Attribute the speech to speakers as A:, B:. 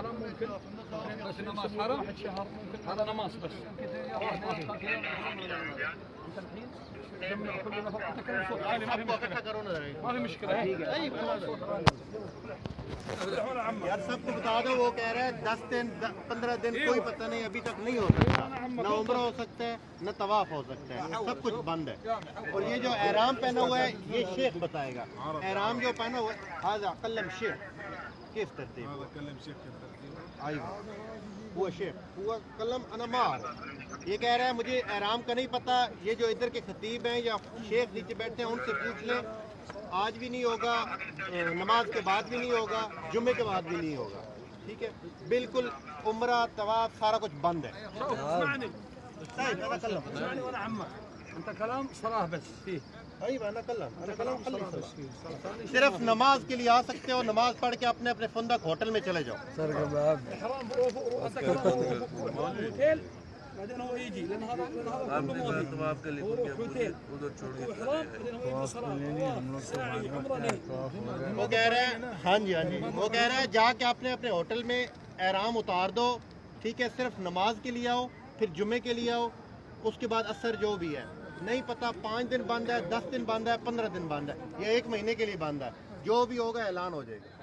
A: كلام ممكن بس نماس حرام هذا نماس بس انت الحين جمع كل نفقتك وصوت عالي ما في مشكله
B: यार सबको बता दो वो कह रहा है 10 दिन 15 दिन कोई पता नहीं अभी तक नहीं हो सकता न उम्र हो सकता है न तवाफ हो सकता है सब कुछ बंद है और ये जो एहराम पहना हुआ है ये शेख बताएगा एहराम जो पहना हुआ है हाजा कलम शेख किस तरतीब वो शेख वो कलम अनमार ये कह रहा है मुझे एहराम का नहीं पता ये जो इधर के खतीब हैं या शेख नीचे बैठे हैं उनसे पूछ लें आज भी नहीं होगा नमाज के बाद भी नहीं होगा जुम्मे के बाद भी नहीं होगा ठीक है बिल्कुल उम्रा तवाफ सारा कुछ बंद है
A: انت كلام صلاه بس فيه
B: انا कलम सिर्फ नमाज के लिए आ सकते हो नमाज पढ़ के अपने अपने फंदक होटल में चले जाओ
A: حرام انت كلام اوتيل بعدين هو يجي لان هذا
B: وہ کہہ رہے ہیں ہاں جی وہ کہہ رہا ہے جا کے اپنے اپنے ہوٹل میں احرام اتار دو ٹھیک ہے صرف نماز کے لیے آؤ پھر جمعے کے لیے آؤ اس کے بعد اثر جو بھی ہے نہیں پتہ 5 دن بند ہے 10 دن بند ہے 15 دن بند ہے یا 1 مہینے کے لیے بند ہے جو بھی ہوگا اعلان ہو جائے گا